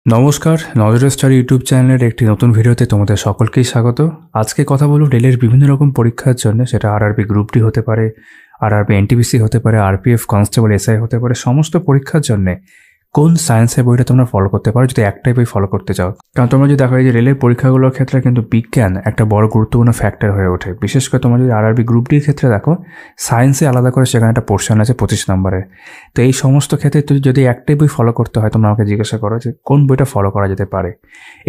নমস্কার, নজর star YouTube চ্যানেলের একটি নতুন ভিডিওতে তোমাদের সকলকেই স্বাগত। আজকে কথা বলব রেলের বিভিন্ন রকম পরীক্ষার জন্য, সেটা আরআরবি গ্রুপ ডি হতে পারে, আরআরবি এনটিপিসি হতে পারে, আরপিএফ কনস্টেবল এসআই হতে পারে। সমস্ত পরীক্ষার জন্য কোন সায়েন্সের বইটা তোমরা ফলো করতে পারো যদি একটাই বই ফলো করতে চাও। কারণ তোমরা যদি দেখো যে রেলের পরীক্ষাগুলোর ক্ষেত্রে কিন্তু বিজ্ঞান একটা বড় গুরুত্বপূর্ণ ফ্যাক্টর হয়ে ওঠে। বিশেষ করে তোমরা যদি আরআরবি গ্রুপ ডির ক্ষেত্রে দেখো, সায়েন্সে আলাদা করে সেখানে একটা পোর্শন আছে 25 নম্বরের। তো এই সমস্ত ক্ষেত্রে যদি একটাই বই ফলো করতে হয়, তোমরা আমাকে জিজ্ঞাসা করো যে কোন বইটা ফলো করা যেতে পারে।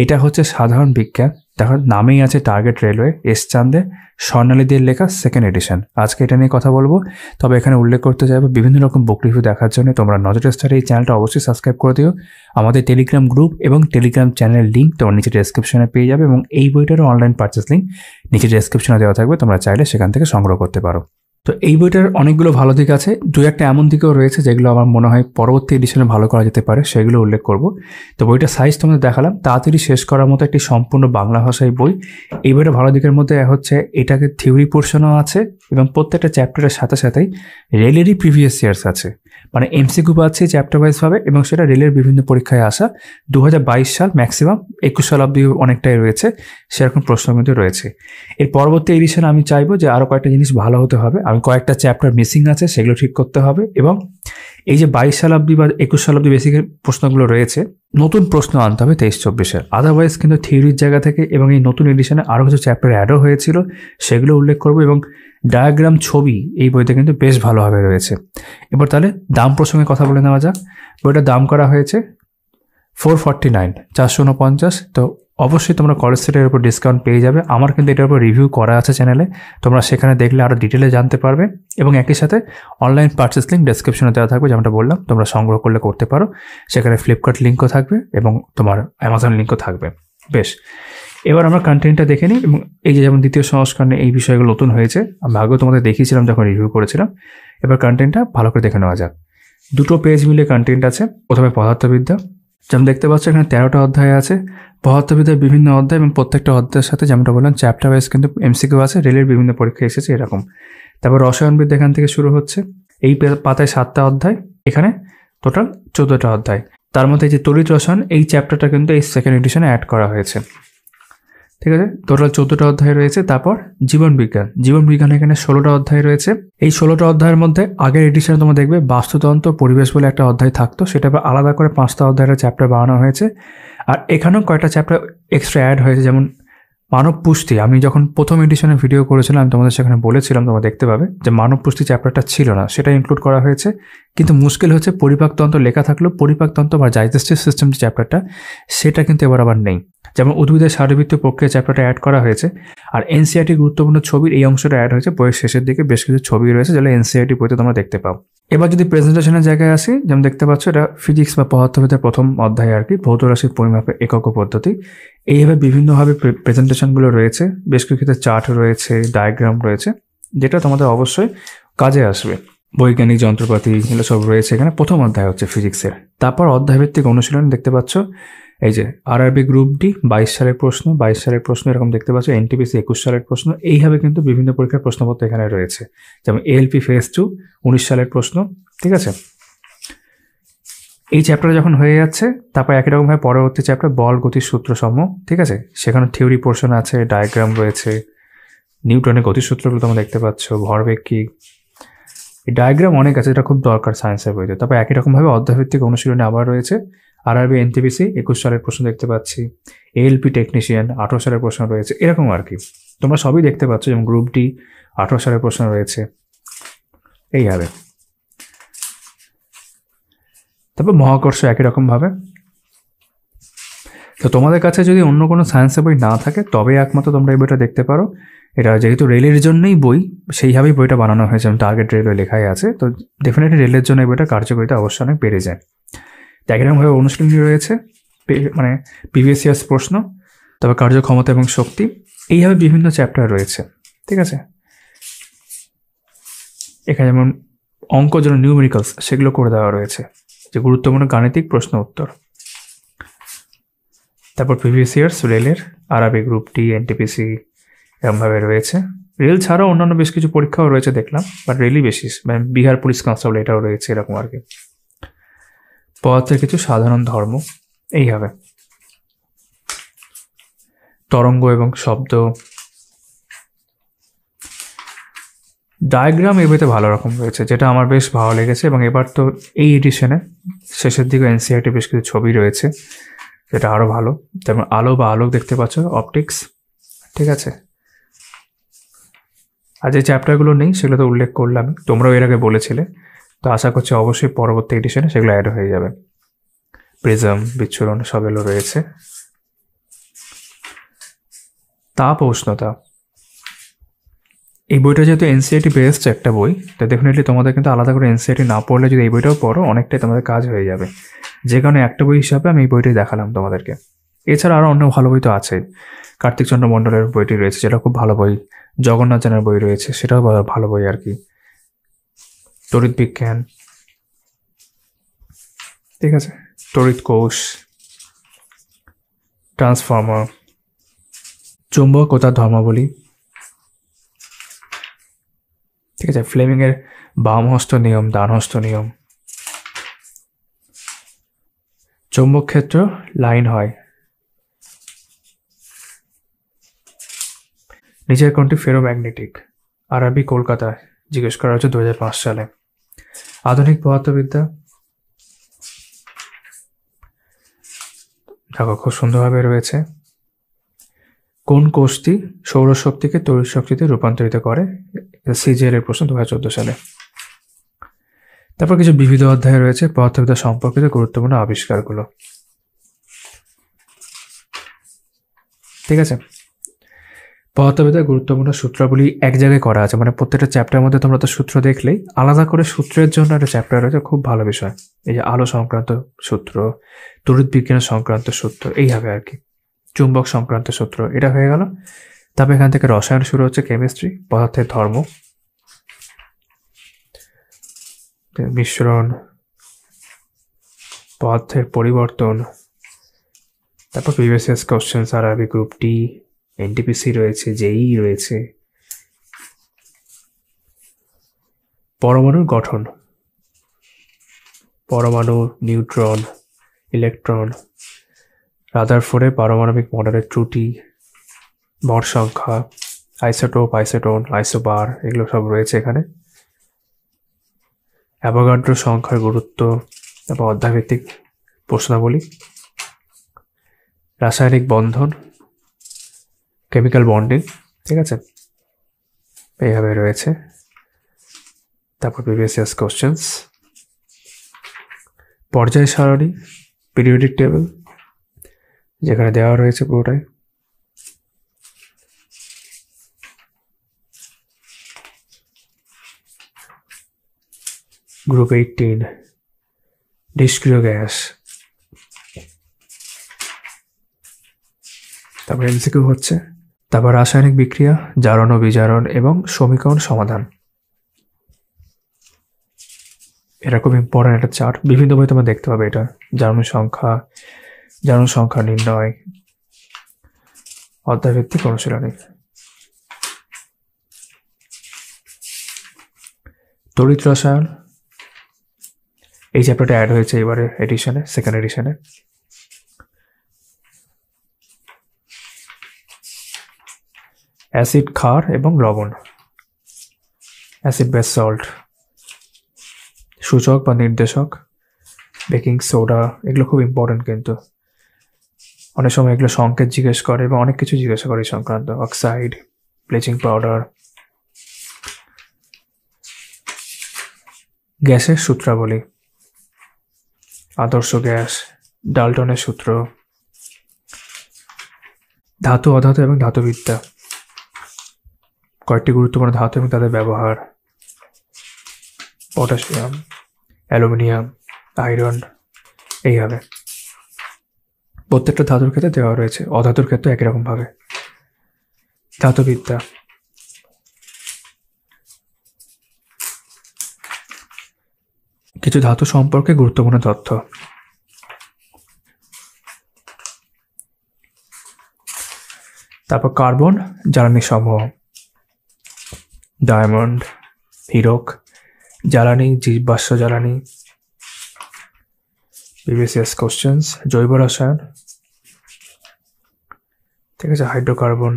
এটা হচ্ছে সাধারণ বিজ্ঞান। দেখো নামেই আছে টার্গেট রেলওয়ে, এস চান্দে, স্বর্ণালী দিয়ে লেখা সেকেন্ড এডিশন। আজকে এটা নিয়ে কথা বলবো। তবে এখানে উল্লেখ করতে চাইবো, বিভিন্ন রকম বুক রিভিউ দেখার জন্য তোমরা নজর স্টার এই চ্যানেলটা অবশ্যই সাবস্ক্রাইব করে দিও। আমাদের টেলিগ্রাম গ্রুপ এবং টেলিগ্রাম চ্যানেলের লিঙ্ক তোমরা নিচে ডেসক্রিপশনে পেয়ে যাবে, এবং এই বইটারও অনলাইন পারচেস লিঙ্ক নিচে ডেসক্রিপশনে দেওয়া থাকবে, তোমরা চাইলে সেখান থেকে সংগ্রহ করতে পারো। তো এই বইটার অনেকগুলো ভালো দিক আছে, দু একটা এমন দিকেও রয়েছে যেগুলো আমার মনে হয় পরবর্তী এডিশনে ভালো করা যেতে পারে, সেগুলো উল্লেখ করব। তো বইটার সাইজ তোমাদের দেখালাম, তাড়াতাড়ি শেষ করার মতো একটি সম্পূর্ণ বাংলা ভাষায় বই। এই বইটার ভালো দিকের মধ্যে হচ্ছে এটাকে থিওরি পোর্শনও আছে, এবং প্রত্যেকটা চ্যাপ্টারের সাথে সাথেই রেলেরই প্রিভিয়াস ইয়ার্স আছে, মানে এমসিকিউ পাচ্ছে চ্যাপ্টার ওয়াইজ ভাবে, এবং সেটা রেলের বিভিন্ন পরীক্ষায় আসা 2022 সাল ম্যাক্সিমাম 21 সাল অব্দি অনেকটাই রয়েছে, সেরকম প্রশ্ন কিন্তু রয়েছে। এর পরবর্তী এডিশনে আমি চাইবো যে আরও কয়েকটা জিনিস ভালো হতে হবে। আমি কয়েকটা চ্যাপ্টার মিসিং আছে, সেগুলো ঠিক করতে হবে, এবং এই যে 22 সাল অব্দি বা 21 সাল অব্দি বেসিকের প্রশ্নগুলো রয়েছে, নতুন প্রশ্ন আনতে হবে 23-24-এর। আদারওয়াইজ কিন্তু থিওরির জায়গা থেকে, এবং এই নতুন এডিশনে আরও কিছু চ্যাপ্টার অ্যাডও হয়েছিল, সেগুলো উল্লেখ করবো, এবং ডায়াগ্রাম ছবি এই বইতে কিন্তু বেশ ভালোভাবে রয়েছে। এবার তাহলে দাম প্রসঙ্গে কথা বলে নেওয়া যাক। বইটার দাম করা হয়েছে 449, 449। তো অবশ্যই তোমরা কলেজ সেটের উপর ডিসকাউন্ট পেয়ে যাবে। আমার কিন্তু এটার উপর রিভিউ করা আছে চ্যানেলে, তোমরা সেখানে দেখলে আরও ডিটেলে জানতে পারবে, এবং একই সাথে অনলাইন পারচেস লিঙ্ক ডেসক্রিপশনে দেওয়া থাকবে, যেমনটা বললাম তোমরা সংগ্রহ করলে করতে পারো। সেখানে ফ্লিপকার্ট লিঙ্কও থাকবে এবং তোমার অ্যামাজন লিঙ্কও থাকবে। বেশ, এবার আমরা কন্টেন্টটা দেখে নিই, এবং এই যে যেমন দ্বিতীয় সংস্করণে এই বিষয়গুলো নতুন হয়েছে, আমি আগেও তোমাদের দেখিয়েছিলাম যখন রিভিউ করেছিলাম। এবার কন্টেন্টটা ভালো করে দেখে নেওয়া যাক। দুটো পেজ মিলে কন্টেন্ট আছে। প্রথমে পদার্থবিদ্যা, যেমন দেখতে পাচ্ছ এখানে 13টা অধ্যায় আছে। পদার্থবিদ্যার বিভিন্ন অধ্যায়, এবং প্রত্যেকটা অধ্যায়ের সাথে যেমনটা বললাম চ্যাপ্টার ওয়াইজ কিন্তু এমসিকিউ আছে, রেলের বিভিন্ন পরীক্ষায় এসেছে এরকম। তারপর রসায়নবিদ্যা এখান থেকে শুরু হচ্ছে। এই পাতায় 7টা অধ্যায়, এখানে টোটাল 14টা অধ্যায়। তার মধ্যে যে তড়িৎ রসায়ন এই চ্যাপ্টারটা কিন্তু এই সেকেন্ড এডিশনে অ্যাড করা হয়েছে। ঠিক আছে, টোটাল 14টা অধ্যায় রয়েছে। তারপর জীবন বিজ্ঞান এখানে 16টা অধ্যায় রয়েছে। এই 16টা অধ্যায়ের মধ্যে আগের এডিশনে তোমরা দেখবে বাস্তুতন্ত্র পরিবেশ বলে একটা অধ্যায় থাকতো, সেটা আবার আলাদা করে 5টা অধ্যায়ের চ্যাপ্টার বানানো হয়েছে। আর এখানেও কয়েকটা চ্যাপ্টার এক্সট্রা অ্যাড হয়েছে, যেমন মানব পুষ্টি। আমি যখন প্রথম এডিশনে ভিডিও করেছিলাম আমি তোমাদের সেখানে বলেছিলাম, তোমরা দেখতে পাবে যে মানব পুষ্টি চ্যাপ্টারটা ছিল না, সেটা ইনক্লুড করা হয়েছে। কিন্তু মুশকিল হচ্ছে পরিপাকতন্ত্র লেখা থাকলেও পরিপাকতন্ত্র বা ডাইজেস্টিভ সিস্টেম যে চ্যাপ্টারটা, সেটা কিন্তু এবার আবার নেই। যেমন উদ্ভিদের শারীরবৃত্তীয় প্রক্রিয়া চ্যাপ্টারটা অ্যাড করা হয়েছে। আর এনসিইআরটি গুরুত্বপূর্ণ ছবির এই অংশটা অ্যাড হয়েছে। বইয়ের শেষের দিকে বেশ কিছু ছবি রয়েছে, যেগুলো এনসিইআরটি বইতে তোমরা দেখতে পাও। এবার যদি প্রেজেন্টেশনের জায়গায় আসি, যেমন দেখতে পাচ্ছ এটা ফিজিক্স বা পদার্থবিদ্যার প্রথম অধ্যায় আর কি, ভৌত রাশির পরিমাপের একক পদ্ধতি। এইভাবে বিভিন্নভাবে প্রেজেন্টেশনগুলো রয়েছে, বেশ কিছু ক্ষেত্রে চার্ট রয়েছে, ডায়াগ্রাম রয়েছে, যেটা তোমাদের অবশ্যই কাজে আসবে। বৈজ্ঞানিক যন্ত্রপাতি এগুলো সব রয়েছে এখানে। প্রথম অধ্যায় হচ্ছে ফিজিক্সের। তারপর অধ্যায়ভিত্তিক অনুশীলন দেখতে পাচ্ছ, এই যে আরআরবি গ্রুপ ডি 22 সালের প্রশ্ন এরকম দেখতে পাচ্ছ, এনটিপিসি 21 সালের প্রশ্ন। এইভাবে কিন্তু বিভিন্ন পরীক্ষার প্রশ্নপত্র এখানে রয়েছে। যেমন এএলপি ফেজ 2 19 সালের প্রশ্ন। ঠিক আছে, এই চ্যাপ্টার যখন হয়ে যাচ্ছে, তারপর একই রকমভাবে পরবর্তী চ্যাপ্টার বল গতির সূত্রসমূহ। ঠিক আছে, সেখানে থিওরি পোর্শন আছে, ডায়াগ্রাম রয়েছে, নিউটনের গতিসূত্রগুলো তোমরা দেখতে পাচ্ছ, ভরবেগ কি, এই ডায়াগ্রাম অনেক আছে, এটা খুব দরকার সায়েন্সের বইতে। তারপর একই রকমভাবে অধ্যায়ভিত্তিক অনুশীলনে আবার রয়েছে। আরআরবি এনটিপিসি 21 সালের প্রশ্ন দেখতে পাচ্ছি, এএলপি টেকনিশিয়ান 18 সালের প্রশ্ন রয়েছে, এরকম আর কি তোমরা সবই দেখতে পাচ্ছ। যেমন গ্রুপ ডি 18 সালের প্রশ্ন রয়েছে এইভাবে। তারপর মহাকর্ষ একই রকমভাবে। তো তোমাদের কাছে যদি অন্য কোনো সায়েন্সের বই না থাকে, তবে একমাত্র তোমরা এই বইটা দেখতে পারো। এটা যেহেতু রেলের জন্যই বই, সেইভাবেই বইটা বানানো হয়েছে, যেমন টার্গেট রেলওয়ে লেখাই আছে, তো ডেফিনেটলি রেলের জন্য এই বইটা কার্যকারিতা অবশ্যই অনেক বেড়ে যায়। একইরকমভাবে অনুশীলনী রয়েছে, মানে প্রিভিয়াস ইয়ার্স প্রশ্ন, তবে কার্যক্ষমতা এবং শক্তি, এইভাবে বিভিন্ন চ্যাপ্টার রয়েছে। ঠিক আছে, এখানে যেমন অঙ্ক যেন নিউমেরিক্যালস সেগুলো করে দেওয়া রয়েছে, যে গুরুত্বপূর্ণ গাণিতিক প্রশ্ন উত্তর। তারপর প্রিভিয়াস ইয়ার্স রেলের আরআরবি গ্রুপ ডি, এনটিপিসি এরকমভাবে রয়েছে। রেল ছাড়াও অন্যান্য বেশ কিছু পরীক্ষাও রয়েছে দেখলাম, বাট রেলই বেশি, মানে বিহার পুলিশ কনস্টেবল এটাও রয়েছে এরকম আর কি। পদার্থের কিছু সাধারণ ধর্ম, এই হবে তরঙ্গ এবং শব্দ। ডায়াগ্রাম এই বইতে ভালো রকম রয়েছে, যেটা আমার বেশ ভালো লেগেছে। এবং এবার তো এই এডিশনে শেষের দিকে এনসিইআরটি বেশ কিছু ছবি রয়েছে, যেটা আরও ভালো। যেমন আলো বা আলোক দেখতে পাচ্ছ, অপটিক্স, ঠিক আছে। আর যে চ্যাপ্টারগুলো নেই সেগুলো তো উল্লেখ করলাম, তোমরাও এর আগে বলেছিলে, তো আশা করছি অবশ্যই পরবর্তী এডিশনে সেগুলো অ্যাড হয়ে যাবে। প্রিজম, বিচ্ছুরণ সব এলো রয়েছে। তাপ ও উষ্ণতা, এই বইটা যেহেতু এনসিইআরটি বেসড একটা বই, তো ডেফিনেটলি তোমাদের কিন্তু আলাদা করে এনসিইআরটি না পড়লে যদি এই বইটাও পড়ো, অনেকটাই তোমাদের কাজ হয়ে যাবে। যে কারণে একটা বই হিসাবে আমি এই বইটাই দেখালাম তোমাদেরকে। এছাড়া আরও অন্য ভালো বই তো আছে। কার্তিকচন্দ্র মণ্ডলের বইটি রয়েছে, যেটা খুব ভালো বই। জগন্নাথ জানের বই রয়েছে, সেটাও ভালো বই আর কি। তড়িৎ বিজ্ঞান, ঠিক আছে, তড়িৎ কোষ, ট্রান্সফর্মার, চুম্বক ও তার ধর্মাবলী, ঠিক আছে, ফ্লেমিংয়ের বামহস্ত নিয়ম, ডানহস্ত নিয়ম, চৌম্বক ক্ষেত্র লাইন হয়, নিচের কোনটি ফেরোম্যাগনেটিক, আরআরবি কলকাতায় জিজ্ঞেস করা হচ্ছে 2005 সালে। আধুনিক পদার্থবিদ্যা, দেখো খুব সুন্দরভাবে রয়েছে। কোন কোষটি সৌরশক্তিকে তড়িৎ শক্তিতে রূপান্তরিত করে, সিজিএল এর প্রশ্ন 2014 সালে। তারপর কিছু বিবিধ অধ্যায় রয়েছে পদার্থবিদ্যা সম্পর্কিত গুরুত্বপূর্ণ আবিষ্কারগুলো, ঠিক আছে। পদার্থবিদ্যার গুরুত্বপূর্ণ সূত্রাবলী এক জায়গায় করা আছে, মানে প্রত্যেকটা চ্যাপ্টারের মধ্যে তোমরা তো সূত্র দেখলেই, আলাদা করে সূত্রের জন্য একটা চ্যাপ্টার রয়েছে, খুব ভালো বিষয়। এই যে আলো সংক্রান্ত সূত্র, তড়িৎ বিজ্ঞান সংক্রান্ত সূত্র, এই হবে আর কি। চুম্বক সংক্রান্ত সূত্র, এটা হয়ে গেল। তারপর এখান থেকে রসায়ন শুরু হচ্ছে, কেমিস্ট্রি, পদার্থের ধর্ম, মিশ্রণ, পদার্থের পরিবর্তন, তারপর previous question, RRB group D, NTPC রয়েছে, জেই রয়েছে। পরমাণুর গঠন, পরমাণু, নিউট্রন, ইলেকট্রন, রাদারফোর্ডের পারমাণবিক মডেলের ত্রুটি, ভর সংখ্যা, আইসোটোপ, আইসোটোন, আইসোবার, এগুলো সব রয়েছে এখানে। অ্যাভোগাড্রো সংখ্যার গুরুত্ব, তারপর অধ্যায়ভিত্তিক প্রশ্নাবলী, রাসায়নিক বন্ধন, কেমিক্যাল বন্ডিং, ঠিক আছে, এইভাবে রয়েছে। তারপর প্রিভিয়াস কোশ্চেন্স, পর্যায় সারণী, পিরিয়ডিক টেবিল, যেখানে দেওয়া রয়েছে পুরোটাই। গ্রুপ 18, নিষ্ক্রিয় গ্যাস। তারপর এমসিকিউ হচ্ছে, তারপর রাসায়নিক বিক্রিয়া, জারণ ও বিজারণ এবং সমীকরণ সমাধান। এটা খুব ইম্পর্টেন্ট একটা চার্ট, বিভিন্ন বই তোমরা দেখতে পাবে এটা। জারণ সংখ্যা নির্ণয়, অধ্যায়ভিত্তিক অনুশীলনী। তড়িৎ রসায়ন, এই চ্যাপ্টারটা অ্যাড হয়েছে এবারে এডিশনে, সেকেন্ড এডিশনে। অ্যাসিড, ক্ষার এবং লবণ, অ্যাসিড বেস সল্ট, সূচক বা নির্দেশক, বেকিং সোডা, এগুলো খুব ইম্পর্টেন্ট কিন্তু। অনেক সময় এগুলো সংকেত জিজ্ঞেস করে এবং অনেক কিছু জিজ্ঞেস করে এই সংক্রান্ত। Oxide, bleaching powder. গ্যাসের সূত্রাবলী, আদর্শ গ্যাস, ডাল্টনের সূত্র। ধাতু, অধাতু এবং ধাতুবিদ্যা, কয়েকটি গুরুত্বপূর্ণ ধাতু এবং তাদের ব্যবহার। পটাশিয়াম, অ্যালুমিনিয়াম, আয়রন, এইভাবে প্রত্যেকটা ধাতুর ক্ষেত্রে দেওয়া রয়েছে, অধাতুর ক্ষেত্রে একই রকম ভাবে। ধাতুবিদ্যা, কিছু ধাতু সম্পর্কে গুরুত্বপূর্ণ তথ্য। তারপর কার্বন, জ্বালানি সমূহ, ডায়মন্ড, হীরক, জ্বালানি, জীবাশ্ম জ্বালানি, প্রিভিয়াস ইয়ার্স কোশ্চেন্স। জৈব রসায়ন, ঠিক আছে, হাইড্রোকার্বন,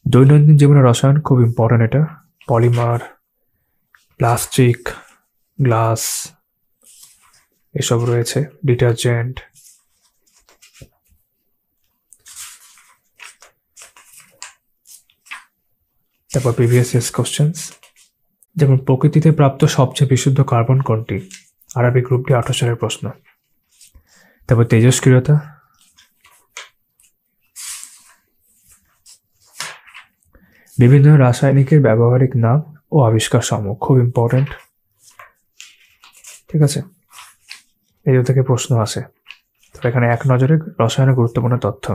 দৈনন্দিন জীবনের রসায়ন খুব ইম্পর্টেন্ট, এটা পলিমার, প্লাস্টিক, গ্লাস এসব রয়েছে, ডিটারজেন্ট। তারপর প্রিভিয়াস ইয়ার্স কোশ্চেন্স, যেমন প্রকৃতিতে প্রাপ্ত সবচেয়ে বিশুদ্ধ কার্বন কোনটি? আরবি গ্রুপটি 18 সালের প্রশ্ন। তারপর তেজস্ক্রিয়তা, বিভিন্ন রাসায়নিকের ব্যবহারিক নাম ও আবিষ্কার সমূহ, খুব ইম্পর্টেন্ট, ঠিক আছে, এই থেকে প্রশ্ন আসে। তো এখানে এক নজরে রসায়নের গুরুত্বপূর্ণ তথ্য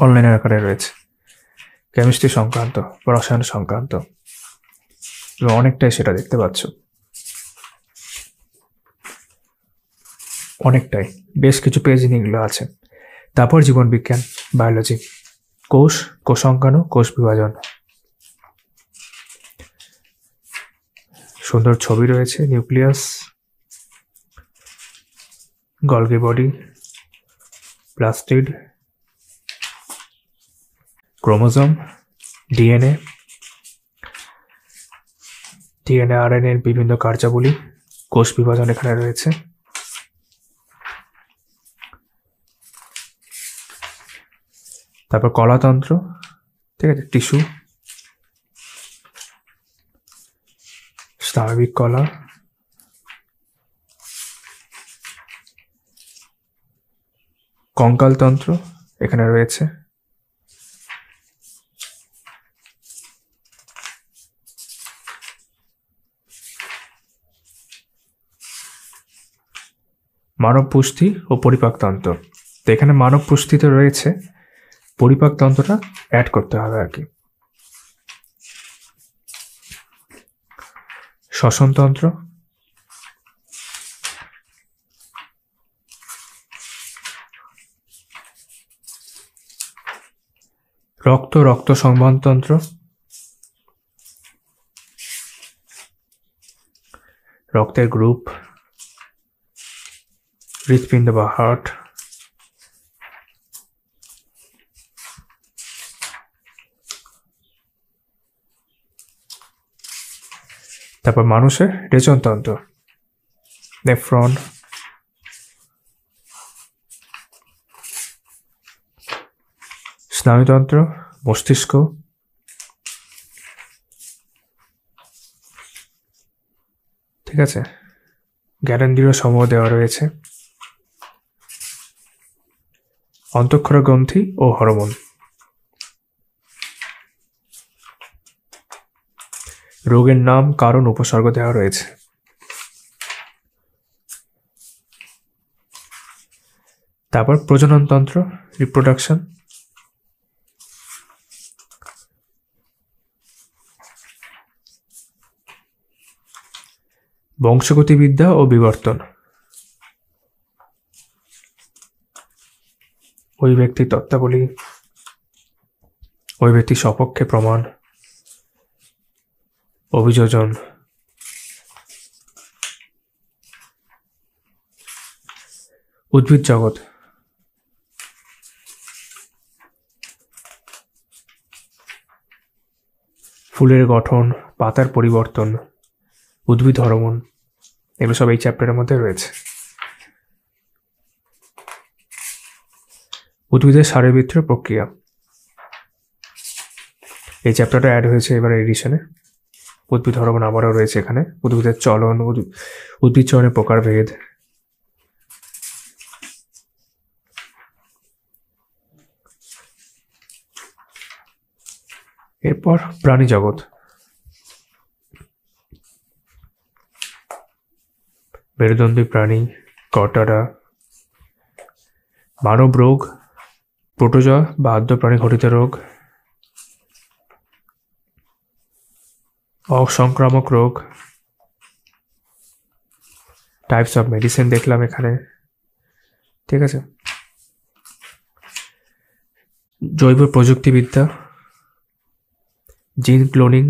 অনলাইনের আকারে রয়েছে, কেমিস্ট্রি সংক্রান্ত বা রসায়ন সংক্রান্ত, এবং অনেকটাই সেটা দেখতে পাচ্ছ, অনেকটাই, বেশ কিছু পেজ এগুলো আছে। তারপর জীবন বিজ্ঞান, বায়োলজি, কোষ, কোষাঙ্গাণু, কোষ বিভাজন, সুন্দর ছবি রয়েছে, nucleus, Golgi body, plastid, chromosome, DNA, RNA এর বিভিন্ন কার্যাবলী, কোষ বিভাজন এখানে রয়েছে। তারপর কলাতন্ত্র, ঠিক আছে, টিস্যু, স্বাভাবিক কলা, কঙ্কালতন্ত্র এখানে রয়েছে। মানব পুষ্টি ও পরিপাকতন্ত্র, তো এখানে মানব পুষ্টিতে রয়েছে, পরিপাকতন্ত্রটা অ্যাড করতে হবে আর কি। শ্বসনতন্ত্র, রক্ত সংবহনতন্ত্র, রক্তের গ্রুপ, হৃৎপিণ্ড বা হার্ট, তারপর মানুষের রেচনতন্ত্র, নেফ্রন, স্নায়ুতন্ত্র, মস্তিষ্ক, ঠিক আছে, জ্ঞানেন্দ্রিয় সমূহ দেওয়া রয়েছে, অন্তঃক্ষরা গ্রন্থি ও হরমোন, রোগের নাম, কারণ, উপসর্গ দেওয়া রয়েছে। তারপর প্রজননতন্ত্র, রিপ্রোডাকশন, বংশগতিবিদ্যা ও বিবর্তন, ওই ব্যক্তির তত্ত্বাবলী, ওই ব্যক্তির সপক্ষে প্রমাণ, অভিযোজন, উদ্ভিদ জগৎ, ফুলের গঠন, পাতার পরিবর্তন, উদ্ভিদ হরমোন, এগুলো সব এই চ্যাপ্টারের মধ্যে রয়েছে। উদ্ভিদের শারীরবৃত্তীয় প্রক্রিয়া, এই চ্যাপ্টারটা অ্যাড হয়েছে এবার এডিশনে। উদ্ভিদ হরমোন আবারও রয়েছে এখানে, উদ্ভিদের চলন, উদ্ভিদ চলনের প্রকারভেদ, এরপর প্রাণী জগৎ, মেরুদণ্ডী প্রাণী, কর্টারা, মানব রোগ, প্রোটোজোয়া বা আদ্য প্রাণী ঘটিত রোগ, অসংক্রামক রোগ, টাইপস অফ মেডিসিন দেখলাম এখানে, ঠিক আছে, জৈব প্রযুক্তিবিদ্যা, জিন ক্লোনিং,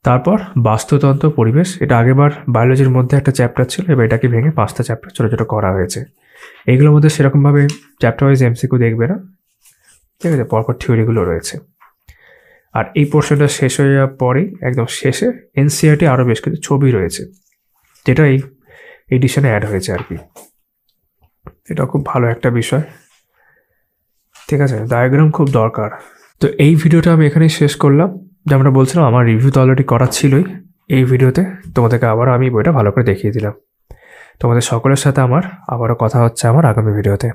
তারপর বাস্তুতন্ত্র পরিবেশ, এটা আগেবার বায়োলজির মধ্যে একটা চ্যাপ্টার ছিল, এবার এটাকে ভেঙে 5টা চ্যাপ্টার ছোটো ছোটো করা হয়েছে। এগুলোর মধ্যে সেরকমভাবে চ্যাপ্টার ওয়াইজ এমসিকিউ দেখবে না, ঠিক আছে, পরপর থিওরিগুলো রয়েছে। আর এই পোর্শনটা শেষ হয়ে যাওয়ার পরেই একদম শেষে এনসিইআরটি আরও বেশ কিছু ছবি রয়েছে, যেটা এই এডিশনে অ্যাড হয়েছে আর কি। এটা খুব ভালো একটা বিষয়, ঠিক আছে। ডায়াগ্রাম খুব দরকার। তো এই ভিডিওটা আমি এখানেই শেষ করলাম। যেমনটা বলছিলাম, আমার রিভিউ তো অলরেডি করা ছিলই, এই ভিডিওতে তোমাদেরকে আবারও আমি বইটা ভালো করে দেখিয়ে দিলাম। তোমাদের সকলের সাথে আমার আবারও কথা হচ্ছে আমার আগামী ভিডিওতে।